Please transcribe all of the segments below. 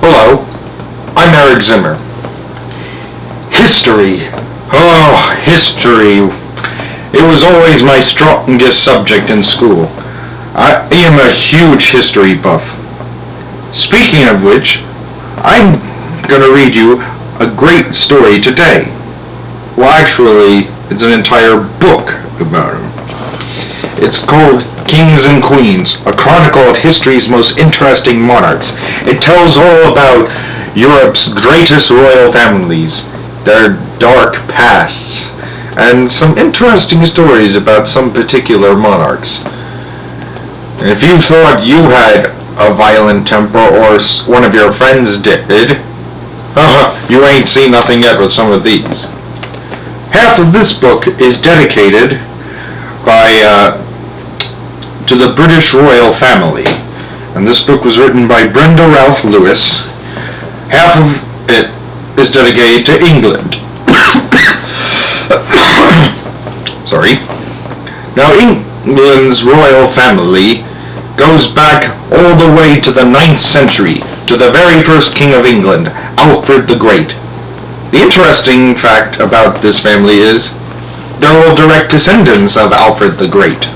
Hello, I'm Eric Zimmer. History. Oh, history. It was always my strongest subject in school. I am a huge history buff. Speaking of which, I'm gonna read you a great story today. Well, actually, it's an entire book about him. It's called Kings and Queens, a chronicle of history's most interesting monarchs. It tells all about Europe's greatest royal families, their dark pasts, and some interesting stories about some particular monarchs. And if you thought you had a violent temper or one of your friends did, you ain't seen nothing yet with some of these. Half of this book is dedicated to the British royal family, and this book was written by Brenda Ralph Lewis. Half of it is dedicated to England. Sorry. Now, England's royal family goes back all the way to the 9th century, to the very first king of England, Alfred the Great. The interesting fact about this family is they're all direct descendants of Alfred the Great.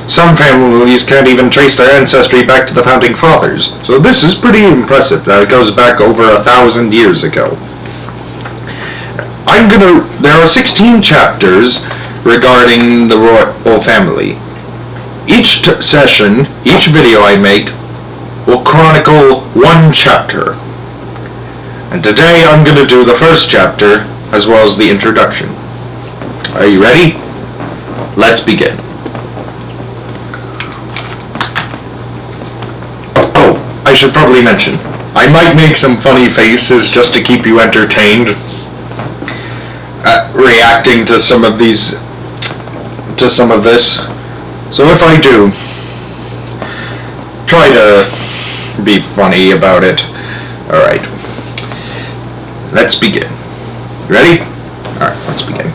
Some families can't even trace their ancestry back to the founding fathers, so this is pretty impressive that it goes back over 1,000 years ago. There are 16 chapters regarding the royal family. Each session, each video I make, will chronicle one chapter. And today I'm going to do the first chapter, as well as the introduction. Are you ready? Let's begin. Oh, I should probably mention, I might make some funny faces just to keep you entertained, reacting to some of this. So if I do, try to be funny about it. Alright. Let's begin. Ready? Alright, let's begin.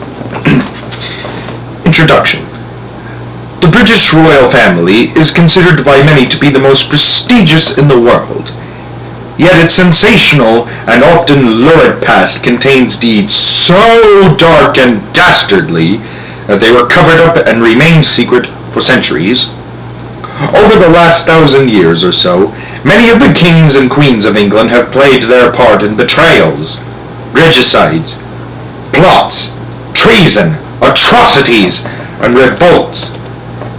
Introduction. The British royal family is considered by many to be the most prestigious in the world. Yet its sensational and often lurid past contains deeds so dark and dastardly that they were covered up and remained secret for centuries. Over the last 1,000 years or so, many of the kings and queens of England have played their part in betrayals, regicides, plots, treason, atrocities, and revolts.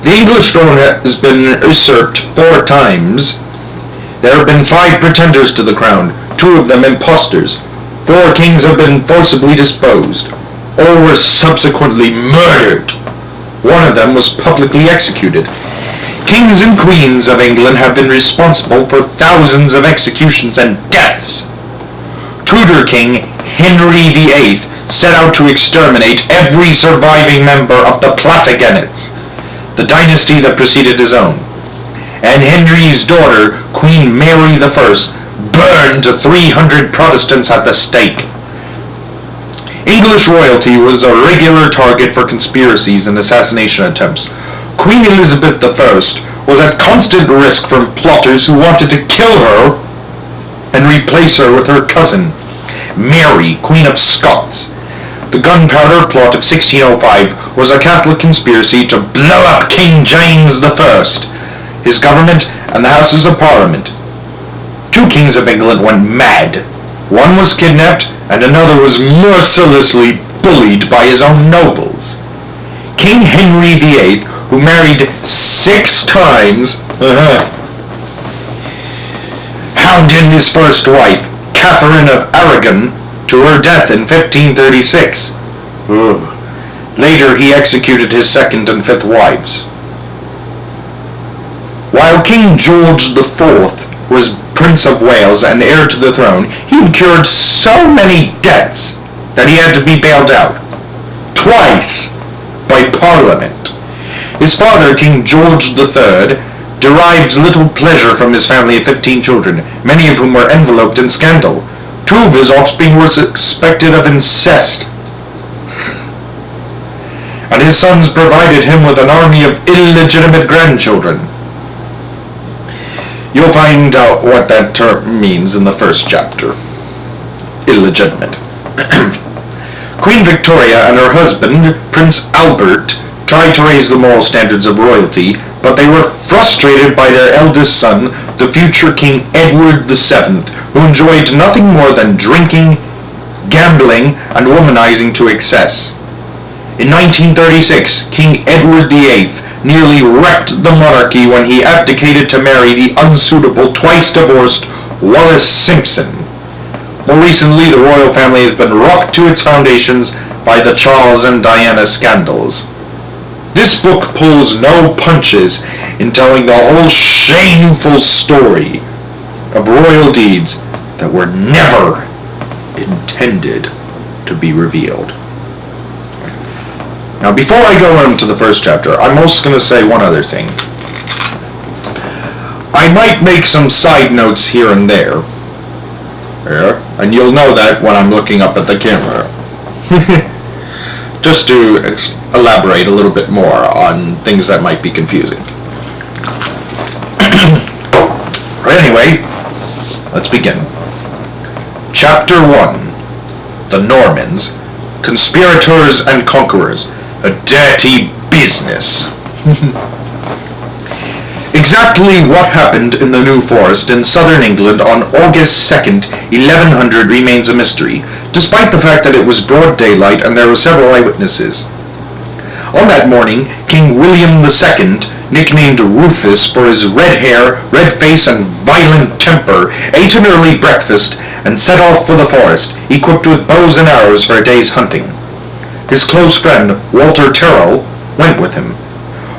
The English throne has been usurped 4 times. There have been 5 pretenders to the crown, 2 of them impostors. 4 kings have been forcibly disposed. All were subsequently murdered. 1 of them was publicly executed. Kings and queens of England have been responsible for thousands of executions and deaths. Tudor King Henry VIII set out to exterminate every surviving member of the Plantagenets, the dynasty that preceded his own. And Henry's daughter, Queen Mary I, burned 300 Protestants at the stake. English royalty was a regular target for conspiracies and assassination attempts. Queen Elizabeth I was at constant risk from plotters who wanted to kill her and replace her with her cousin, Mary, Queen of Scots. The Gunpowder Plot of 1605 was a Catholic conspiracy to blow up King James I, his government, and the Houses of Parliament. 2 kings of England went mad. One was kidnapped, and another was mercilessly bullied by his own nobles. King Henry VIII, who married 6 times, hounded his first wife, Catherine of Aragon, to her death in 1536. Later he executed his 2nd and 5th wives. While King George IV was Prince of Wales and heir to the throne, he incurred so many debts that he had to be bailed out, twice, by Parliament. His father, King George III, derived little pleasure from his family of 15 children, many of whom were enveloped in scandal. 2 of his offspring were suspected of incest, and his sons provided him with an army of illegitimate grandchildren. You'll find out what that term means in the first chapter. Illegitimate. Queen Victoria and her husband, Prince Albert, tried to raise the moral standards of royalty, but they were frustrated by their eldest son, the future King Edward VII, who enjoyed nothing more than drinking, gambling, and womanizing to excess. In 1936, King Edward VIII nearly wrecked the monarchy when he abdicated to marry the unsuitable, twice-divorced Wallis Simpson. More recently, the royal family has been rocked to its foundations by the Charles and Diana scandals. This book pulls no punches in telling the whole shameful story of royal deeds that were never intended to be revealed. Now, before I go into the first chapter, I'm also going to say one other thing. I might make some side notes here and there, and you'll know that when I'm looking up at the camera. Just to elaborate a little bit more on things that might be confusing. Right, anyway, let's begin. Chapter 1. The Normans, Conspirators and Conquerors. A dirty business. Exactly what happened in the New Forest in southern England on August 2nd, 1100 remains a mystery, despite the fact that it was broad daylight and there were several eyewitnesses. On that morning, King William II, nicknamed Rufus for his red hair, red face, and violent temper, ate an early breakfast and set off for the forest, equipped with bows and arrows for a day's hunting. His close friend, Walter Tyrrell, went with him.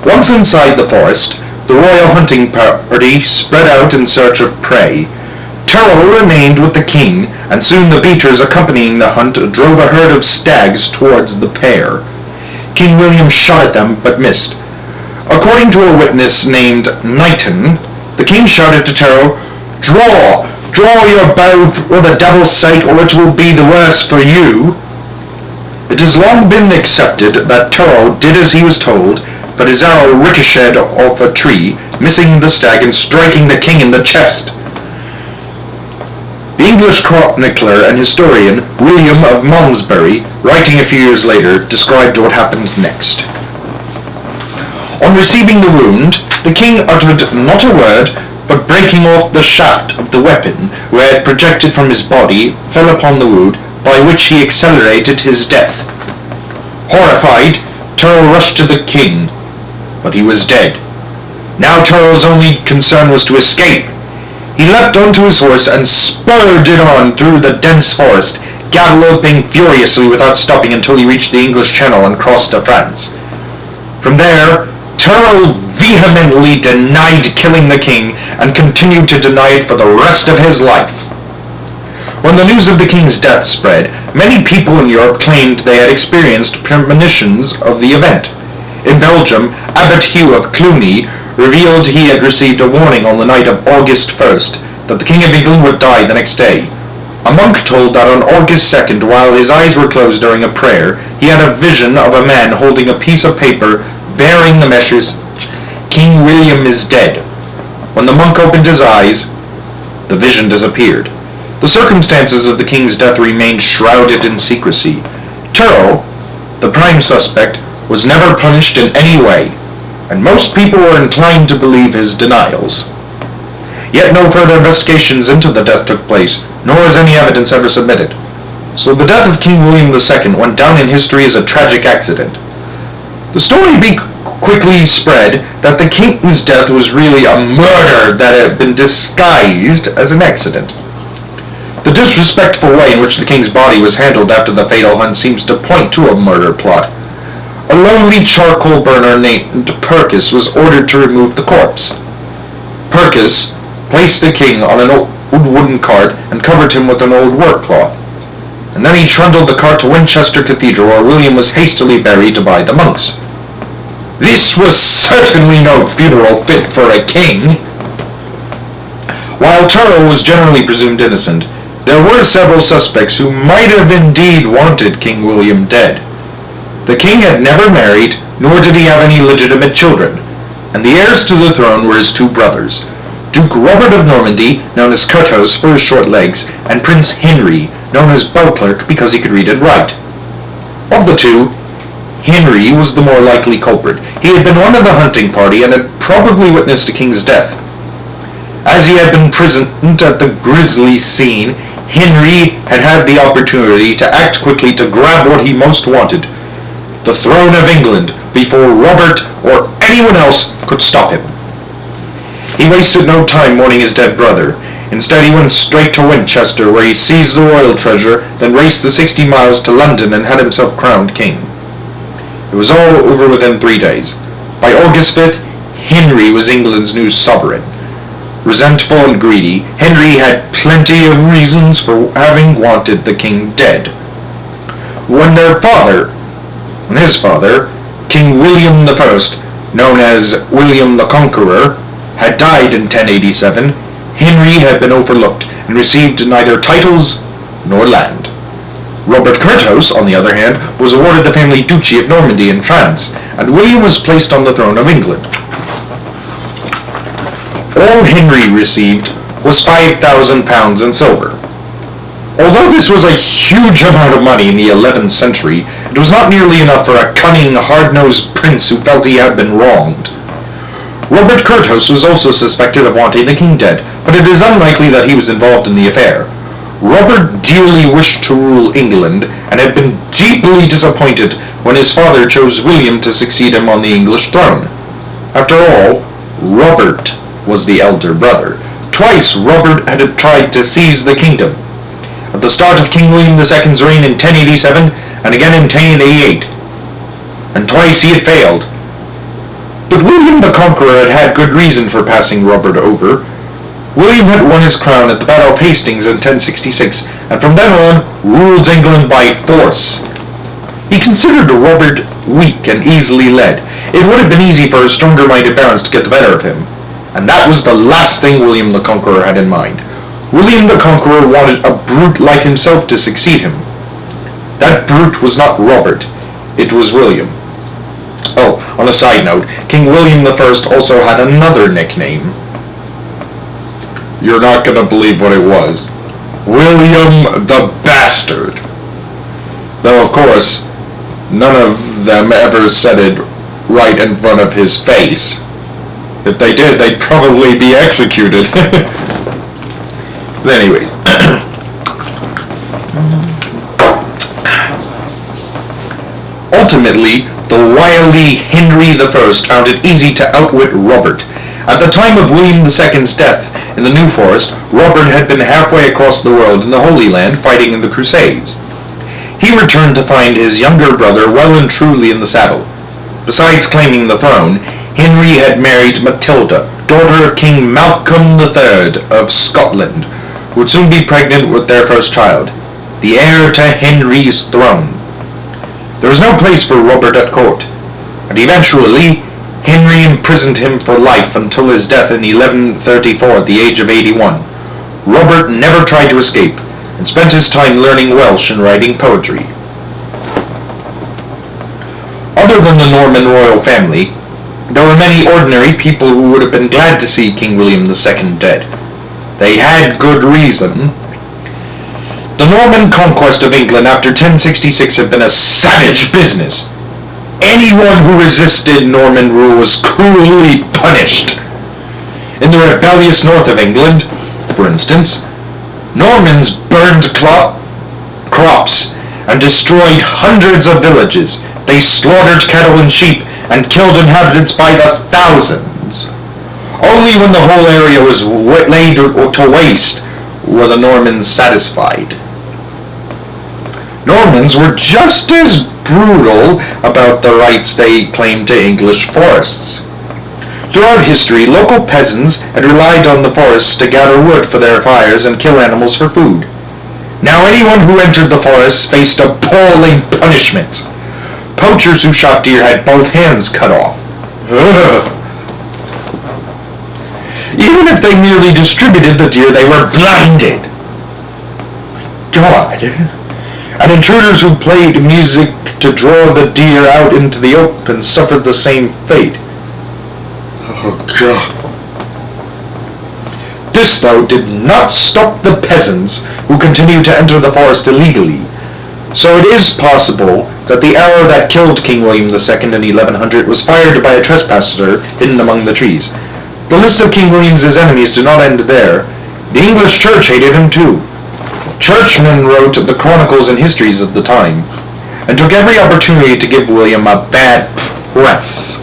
Once inside the forest, the royal hunting party spread out in search of prey. Tyrrell remained with the king, and soon the beaters accompanying the hunt drove a herd of stags towards the pair. King William shot at them, but missed. According to a witness named Knighton, the king shouted to Tyrrell, Draw your bow for the devil's sake, or it will be the worse for you." It has long been accepted that Tyrrell did as he was told, but his arrow ricocheted off a tree, missing the stag and striking the king in the chest. The English chronicler and historian William of Malmesbury, writing a few years later, described what happened next. On receiving the wound, the king uttered not a word, but breaking off the shaft of the weapon, where it projected from his body, fell upon the wound, by which he accelerated his death. Horrified, Tyrrell rushed to the king, but he was dead. Now Tyrrell's only concern was to escape. He leapt onto his horse and spurred it on through the dense forest, galloping furiously without stopping until he reached the English Channel and crossed to France. From there, Tyrrell vehemently denied killing the king and continued to deny it for the rest of his life. When the news of the king's death spread, many people in Europe claimed they had experienced premonitions of the event. In Belgium, Abbot Hugh of Cluny revealed he had received a warning on the night of August 1st that the King of England would die the next day. A monk told that on August 2nd, while his eyes were closed during a prayer, he had a vision of a man holding a piece of paper bearing the message, "King William is dead." When the monk opened his eyes, the vision disappeared. The circumstances of the king's death remained shrouded in secrecy. Tyrrell, the prime suspect, was never punished in any way, and most people were inclined to believe his denials. Yet no further investigations into the death took place, nor is any evidence ever submitted. So the death of King William II went down in history as a tragic accident. The story quickly spread that the king's death was really a murder that had been disguised as an accident. The disrespectful way in which the king's body was handled after the fatal hunt seems to point to a murder plot. A lonely charcoal burner named Purkis was ordered to remove the corpse. Purkis placed the king on an old wooden cart and covered him with an old work cloth. And then he trundled the cart to Winchester Cathedral, where William was hastily buried by the monks. This was certainly no funeral fit for a king. While Tyrrell was generally presumed innocent, there were several suspects who might have indeed wanted King William dead. The king had never married, nor did he have any legitimate children, and the heirs to the throne were his two brothers. Duke Robert of Normandy, known as Curthose for his short legs, and Prince Henry, known as Beauclerk because he could read and write. Of the two, Henry was the more likely culprit. He had been one of the hunting party and had probably witnessed the king's death. As he had been present at the grisly scene, Henry had had the opportunity to act quickly to grab what he most wanted, the throne of England, before Robert or anyone else could stop him. He wasted no time mourning his dead brother. Instead, he went straight to Winchester, where he seized the royal treasure, then raced the 60 miles to London and had himself crowned king. It was all over within 3 days. By August 5th, Henry was England's new sovereign. Resentful and greedy, Henry had plenty of reasons for having wanted the king dead. When his father, King William I, known as William the Conqueror, had died in 1087, Henry had been overlooked and received neither titles nor land. Robert Curthose, on the other hand, was awarded the family duchy of Normandy in France, and William was placed on the throne of England. All Henry received was £5,000 in silver. Although this was a huge amount of money in the 11th century, it was not nearly enough for a cunning, hard-nosed prince who felt he had been wronged. Robert Curthose was also suspected of wanting the king dead, but it is unlikely that he was involved in the affair. Robert dearly wished to rule England, and had been deeply disappointed when his father chose William to succeed him on the English throne. After all, Robert was the elder brother. Twice Robert had tried to seize the kingdom. At the start of King William II's reign in 1087, and again in 1088. And twice he had failed. But William the Conqueror had had good reason for passing Robert over. William had won his crown at the Battle of Hastings in 1066, and from then on ruled England by force. He considered Robert weak and easily led. It would have been easy for his stronger-minded barons to get the better of him. And that was the last thing William the Conqueror had in mind. William the Conqueror wanted a brute like himself to succeed him. That brute was not Robert, it was William. Oh, on a side note, King William I also had another nickname. You're not gonna believe what it was. William the Bastard. Though, of course, none of them ever said it right in front of his face. If they did, they'd probably be executed. But anyway. Ultimately, the wily Henry I found it easy to outwit Robert. At the time of William II's death in the New Forest, Robert had been halfway across the world in the Holy Land fighting in the Crusades. He returned to find his younger brother well and truly in the saddle. Besides claiming the throne, Henry had married Matilda, daughter of King Malcolm III of Scotland, who would soon be pregnant with their first child, the heir to Henry's throne. There was no place for Robert at court, and eventually Henry imprisoned him for life until his death in 1134 at the age of 81. Robert never tried to escape, and spent his time learning Welsh and writing poetry. Other than the Norman royal family, there were many ordinary people who would have been glad to see King William II dead. They had good reason. The Norman conquest of England after 1066 had been a savage business. Anyone who resisted Norman rule was cruelly punished. In the rebellious north of England, for instance, Normans burned crops and destroyed hundreds of villages. They slaughtered cattle and sheep and killed inhabitants by the thousands. Only when the whole area was laid to waste were the Normans satisfied. Normans were just as brutal about the rights they claimed to English forests. Throughout history, local peasants had relied on the forests to gather wood for their fires and kill animals for food. Now anyone who entered the forests faced appalling punishments. Poachers who shot deer had both hands cut off. Ugh. Even if they merely distributed the deer, they were blinded. God. And intruders who played music to draw the deer out into the open suffered the same fate. Oh, God. This, though, did not stop the peasants who continued to enter the forest illegally. So it is possible that the arrow that killed King William II in 1100 was fired by a trespasser hidden among the trees. The list of King William's enemies did not end there. The English church hated him too. Churchmen wrote the chronicles and histories of the time, and took every opportunity to give William a bad press.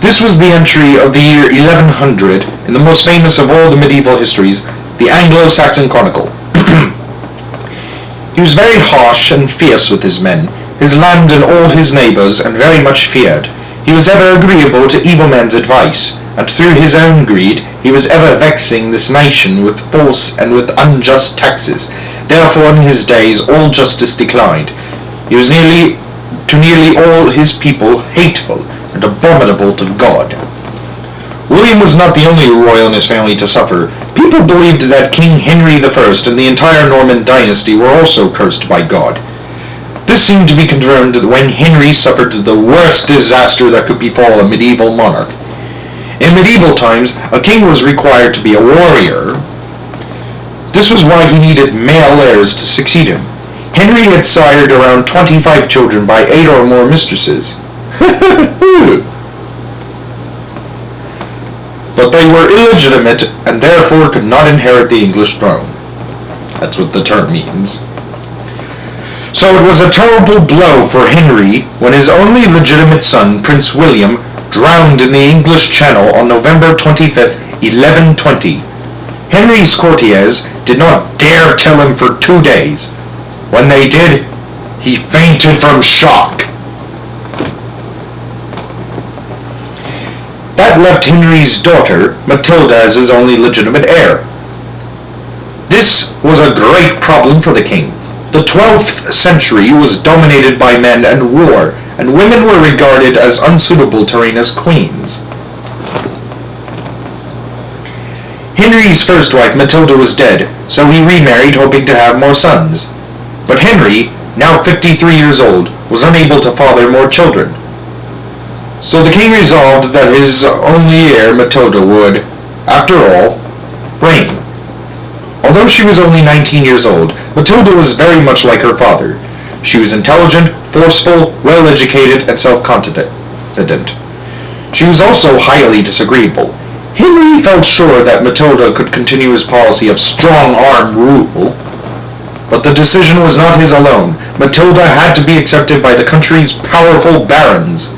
This was the entry of the year 1100 in the most famous of all the medieval histories, the Anglo-Saxon Chronicle. He was very harsh and fierce with his men, his land and all his neighbours, and very much feared. He was ever agreeable to evil men's advice, and through his own greed he was ever vexing this nation with false and with unjust taxes. Therefore in his days all justice declined. He was to nearly all his people hateful and abominable to God. William was not the only royal in his family to suffer. People believed that King Henry I and the entire Norman dynasty were also cursed by God. This seemed to be confirmed when Henry suffered the worst disaster that could befall a medieval monarch. In medieval times, a king was required to be a warrior. This was why he needed male heirs to succeed him. Henry had sired around 25 children by 8 or more mistresses. But they were illegitimate and therefore could not inherit the English throne. That's what the term means. So it was a terrible blow for Henry when his only legitimate son, Prince William, drowned in the English Channel on November 25th, 1120. Henry's courtiers did not dare tell him for 2 days. When they did, he fainted from shock. That left Henry's daughter, Matilda, as his only legitimate heir. This was a great problem for the king. The 12th century was dominated by men and war, and women were regarded as unsuitable to reign as queens. Henry's first wife, Matilda, was dead, so he remarried hoping to have more sons. But Henry, now 53 years old, was unable to father more children. So the king resolved that his only heir, Matilda, would, after all, reign. Although she was only 19 years old, Matilda was very much like her father. She was intelligent, forceful, well-educated, and self-confident. She was also highly disagreeable. Henry felt sure that Matilda could continue his policy of strong-arm rule, but the decision was not his alone. Matilda had to be accepted by the country's powerful barons.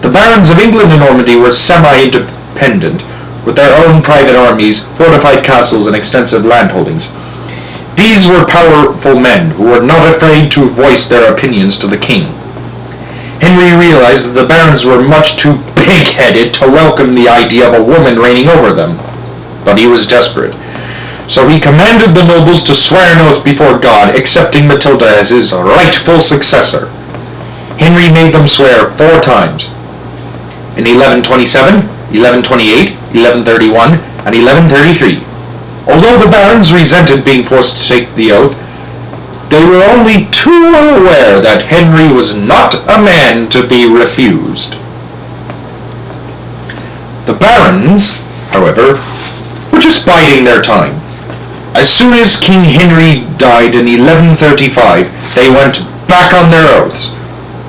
The barons of England and Normandy were semi-independent, with their own private armies, fortified castles, and extensive landholdings. These were powerful men who were not afraid to voice their opinions to the king. Henry realized that the barons were much too pig-headed to welcome the idea of a woman reigning over them, but he was desperate. So he commanded the nobles to swear an oath before God, accepting Matilda as his rightful successor. Henry made them swear 4 times. In 1127, 1128, 1131, and 1133. Although the barons resented being forced to take the oath, they were only too well aware that Henry was not a man to be refused. The barons, however, were just biding their time. As soon as King Henry died in 1135, they went back on their oaths,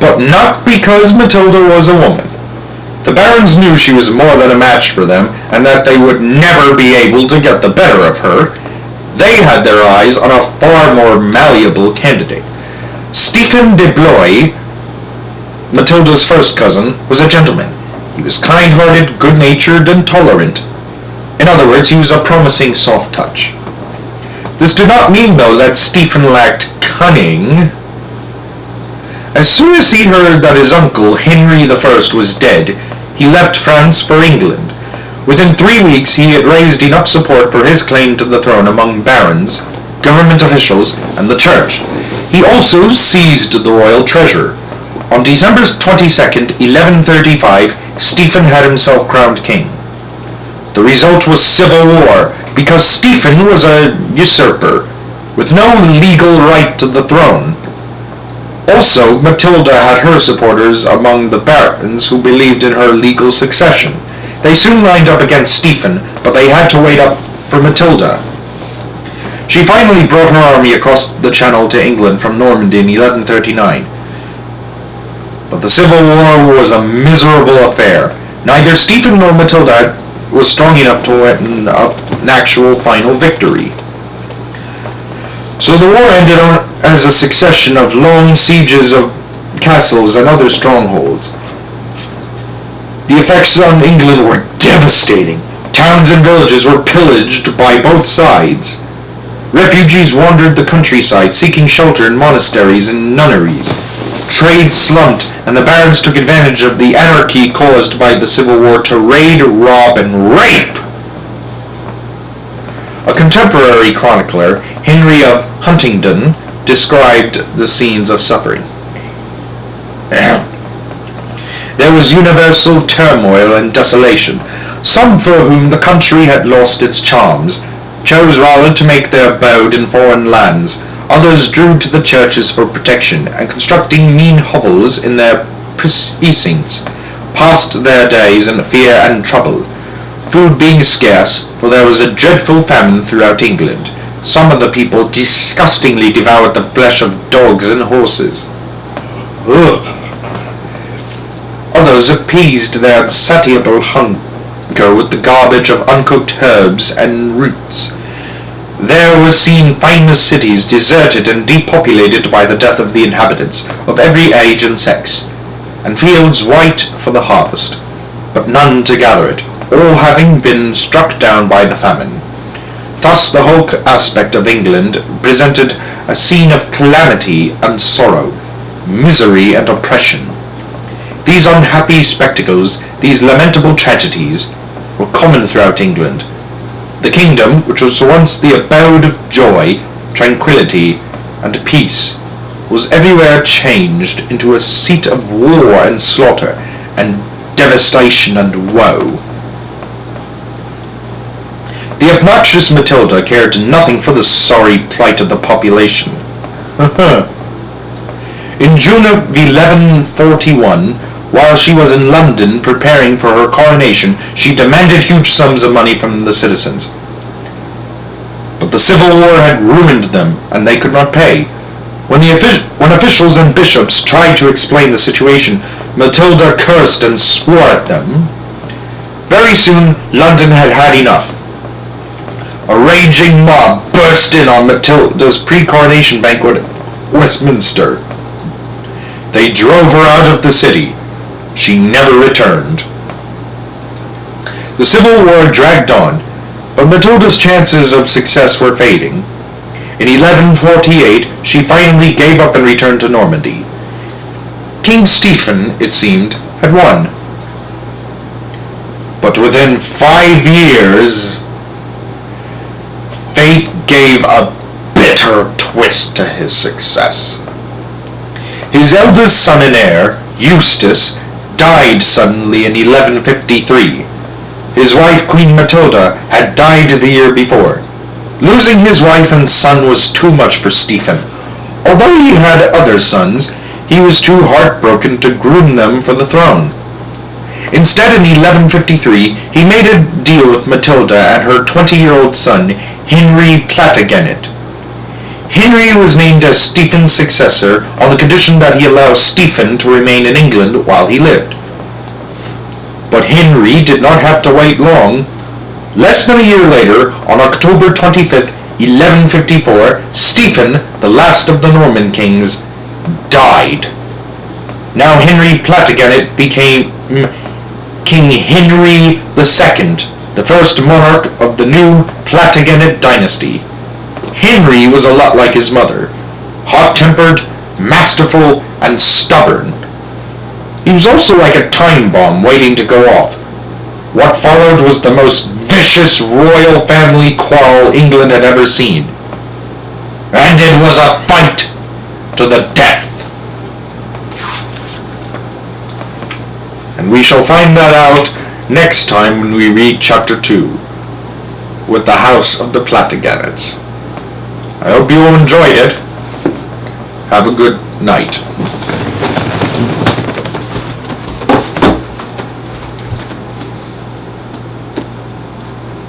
but not because Matilda was a woman. The barons knew she was more than a match for them, and that they would never be able to get the better of her. They had their eyes on a far more malleable candidate. Stephen de Blois, Matilda's first cousin, was a gentleman. He was kind-hearted, good-natured, and tolerant. In other words, he was a promising soft touch. This did not mean, though, that Stephen lacked cunning. As soon as he heard that his uncle, Henry I, was dead, he left France for England. Within 3 weeks, he had raised enough support for his claim to the throne among barons, government officials, and the church. He also seized the royal treasure. On December 22nd, 1135, Stephen had himself crowned king. The result was civil war, because Stephen was a usurper, with no legal right to the throne. Also, Matilda had her supporters among the barons who believed in her legal succession. They soon lined up against Stephen, but they had to wait up for Matilda. She finally brought her army across the Channel to England from Normandy in 1139. But the Civil War was a miserable affair. Neither Stephen nor Matilda was strong enough to win an actual final victory. So the war ended as a succession of long sieges of castles and other strongholds. The effects on England were devastating. Towns and villages were pillaged by both sides. Refugees wandered the countryside, seeking shelter in monasteries and nunneries. Trade slumped, and the barons took advantage of the anarchy caused by the Civil War to raid, rob, and rape. A contemporary chronicler, Henry of Huntingdon, described the scenes of suffering. There was universal turmoil and desolation. Some for whom the country had lost its charms chose rather to make their abode in foreign lands. Others drew to the churches for protection, and constructing mean hovels in their precincts, passed their days in fear and trouble. Food being scarce, for there was a dreadful famine throughout England. Some of the people disgustingly devoured the flesh of dogs and horses. Ugh. Others appeased their insatiable hunger with the garbage of uncooked herbs and roots. There were seen famous cities deserted and depopulated by the death of the inhabitants, of every age and sex, and fields white for the harvest, but none to gather it, all having been struck down by the famine. Thus the whole aspect of England presented a scene of calamity and sorrow, misery and oppression. These unhappy spectacles, these lamentable tragedies, were common throughout England. The kingdom, which was once the abode of joy, tranquility, and peace, was everywhere changed into a seat of war and slaughter, and devastation and woe. The obnoxious Matilda cared nothing for the sorry plight of the population. In June of 1141, while she was in London preparing for her coronation, she demanded huge sums of money from the citizens. But the Civil War had ruined them, and they could not pay. When officials and bishops tried to explain the situation, Matilda cursed and swore at them. Very soon, London had had enough. A raging mob burst in on Matilda's pre-coronation banquet at Westminster. They drove her out of the city. She never returned. The Civil War dragged on, but Matilda's chances of success were fading. In 1148, she finally gave up and returned to Normandy. King Stephen, it seemed, had won. But within 5 years, fate gave a bitter twist to his success. His eldest son and heir, Eustace, died suddenly in 1153. His wife, Queen Matilda, had died the year before. Losing his wife and son was too much for Stephen. Although he had other sons, he was too heartbroken to groom them for the throne. Instead, in 1153, he made a deal with Matilda and her 20-year-old son, Henry Plantagenet. Henry was named as Stephen's successor on the condition that he allow Stephen to remain in England while he lived. But Henry did not have to wait long. Less than a year later, on October 25th, 1154, Stephen, the last of the Norman kings, died. Now Henry Plantagenet became King Henry II, the first monarch of the new Plantagenet dynasty. Henry was a lot like his mother, hot-tempered, masterful, and stubborn. He was also like a time bomb waiting to go off. What followed was the most vicious royal family quarrel England had ever seen. And it was a fight to the death. And we shall find that out next time when we read Chapter 2, with the House of the Plantagenets. I hope you all enjoyed it. Have a good night.